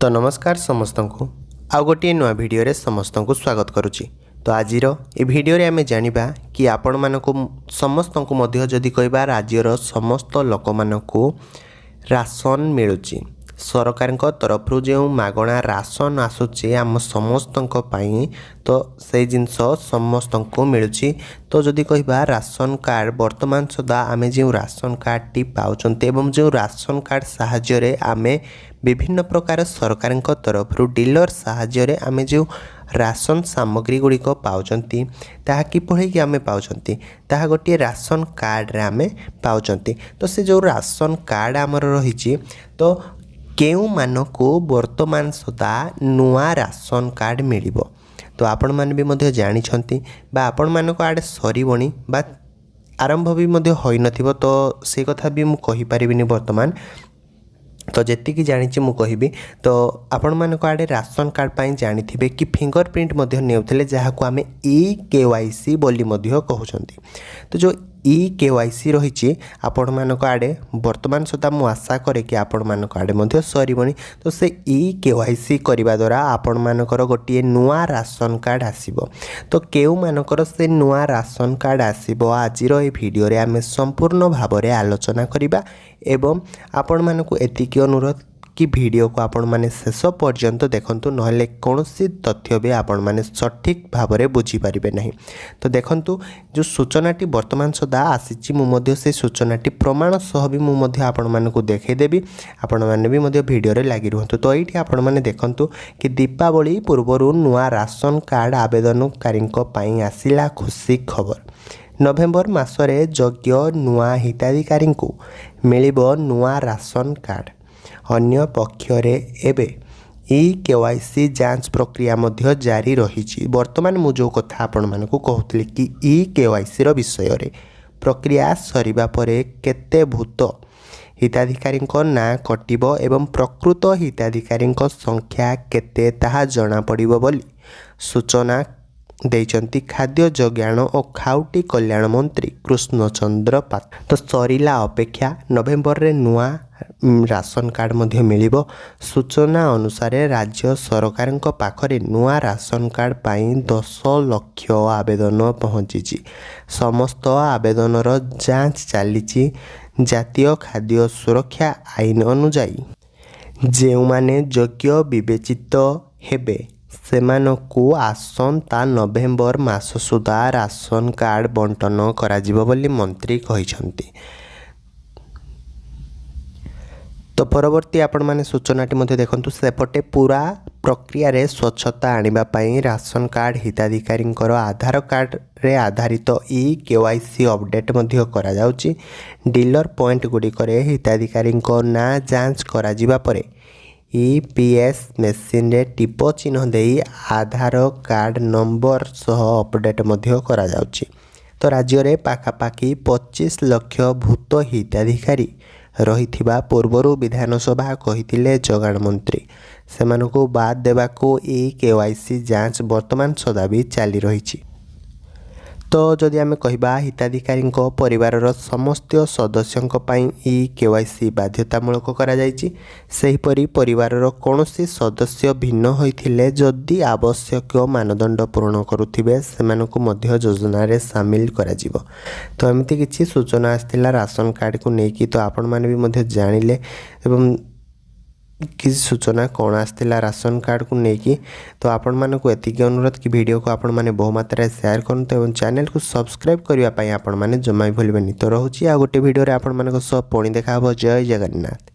तो नमस्कार समस्त को आउ गोटे नुआ भिडियो समस्त को स्वागत करुच्ची। तो आज ये भिडियो आम जाना कि आपण मानक समस्त को जदि कहबा राज्यर समस्त लोक मानक राशन मिलुची सरकार तरफ जो मागणा राशन आसूचे आम समस्त तो से जिनस समस्त को मिलुची। तो जदि कहबा राशन कार्ड वर्तमान सुधा आम जो राशन कार्ड टी पाउचंते एवं जो राशन कार्ड साहाय्य आमे विभिन्न प्रकार सरकार तरफ डीलर साहाय्य आमे जो राशन सामग्री गुड़िक पाउचंती ताहा किपरि आमे पाउचंती ताहा गोटे राशन कार्ड रे आमे पाउचंती। तो से जो राशन कार्ड आमर रही तो केउ मानको वर्तमान सुधा नुआ राशन कार्ड मिलिबो। तो आपण माने भी मध्य जानी छंती बा आपण मानको आडे सरीबणी बा आरंभ भी मध्य होई नथिबो। तो से कथा भी मु कहि परिबिनी वर्तमान तो जेतिकी जानी मु कहबी। तो आपण मानको आडे राशन कार्ड पाई जानी थिबे कि फिंगरप्रिंट मध्य नेउथले जहा को आमे ई-केवाईसी बोली मध्य कहउछंती। तो जो ई-केवाईसी रही आपण मानको आडे वर्तमान सुधा मु आशा करे कि आपण मानको आडे मध्य सरीबणी। तो से ई-केवाईसी करबा द्वारा आपण मानकर गोटे नुआ राशन कार्ड आसीबो। तो केउ मानकर से नुआ राशन कार्ड आसीबो आजिर ए भिडियो रे आमे संपूर्ण भाव रे आलोचना करिबा एवं आपण मानको एतिकी अनुरोध कि वीडियो को आपण माने शेष पर्यंत देखंतु नहले कोनोसी तथ्य भी आपण माने सठिक भाव रे बुझी परिबे नहीं। तो देखंतु जो सूचनाटी वर्तमान सुधा आसीची मु मध्य से सूचनाटी प्रमाण सह भी मु मध्य आपण मानकु देखै देबी आपण माने भी मध्य वीडियो रे लागि रहंतु। तो एठी आपण माने देखंतु कि दीपावली पूर्वरु नुआ राशन कार्ड आवेदनकारी पई आसिला खुशी खबर। नवेम्बर मासरे योग्य नुआ हिताधिकारी को मिलिबो नुआ राशन कार्ड। अन्य पक्षरे एबे ई-केवाईसी जांच प्रक्रिया मध्य जारी रही। वर्तमान मु जो कथा आपण मानकु कहउतली कि ई-केवाईसी रो विषय रे प्रक्रिया सरिबा परे केते भूत हिताधिकारी ना कटिबो एवं प्रकृत हिताधिकारी संख्या केते ताहा जना पड़िबो बोली सूचना देइचंती खाद्य जोगाण और खाउटी कल्याण मंत्री कृष्णचंद्र पात्र। तो सरिला अपेक्षा नवेम्बर रे नुआ राशन कार्ड मध्य मिलिबो। सूचना अनुसार राज्य सरकार पाखरे नुआ राशन कार्ड पाई 10 लाख आवेदन पहुंची। समस्त आवेदनर जांच चली जातीय खाद्य सुरक्षा आईन अनुजाई जो माने योग्य विवेचित हेबे सेमानकु आसंता नवेम्बर मास सुधा राशन कार्ड बंटन कराजिबो बोली मंत्री कहिसंती। तो परवर्ती आपण माने सूचनाटी मध्य देखंतु सेपटे पूरा प्रक्रिया रे स्वच्छता आनिबा पई राशन कार्ड हिताधिकारी आधार कार्ड रे आधारित ई-केवाईसी अपडेट मध्य करा जाउची। डीलर पॉइंट गुडी करे हिताधिकारी ना जांच करा जिबा परे ईपीएस मेसिन रे टिप चिन्ह देई आधार कार्ड नंबर सह अपडेट मध्य करा जाउची। तो राज्य रे पाखापाखी 25 लाख भूत हिताधिकारी रहिथिबा पूर्वरु विधानसभा कहिथिले जोगाण मंत्री सेमानकु बाद देबाकू ई-केवाईसी जांच वर्तमान सदा भी चली रही। तो जदि आमे कहिबा हिताधिकारी परिवारर समस्त सदस्यों पई ई-केवाईसी बाध्यतामूलक करा जायछि। सेहिपरि परिवारर कोनोसी सदस्य भिन्न होइथिले जदि आवश्यक मानदंड पूर्ण करुथिबे सेमानकु मध्य योजना रे शामिल करा जिवो। तो एमिति किछि सूचना आस्थिला राशन कार्ड को नेकी। तो आपण माने भी मध्य जानिले एवं किसी सूचना कौन आसला राशन कार्ड को लेकिन। तो आपण मानक एतिक अनुरोध कि वीडियो को आपण माने बहु मात्रा शेयर करते और चैनल को सब्सक्राइब करने आपण माने जमा भी भूलबेनी। तो रोची आ गोटे वीडियो रे आपण मानक सब पुणी देखा। जय जगन्नाथ।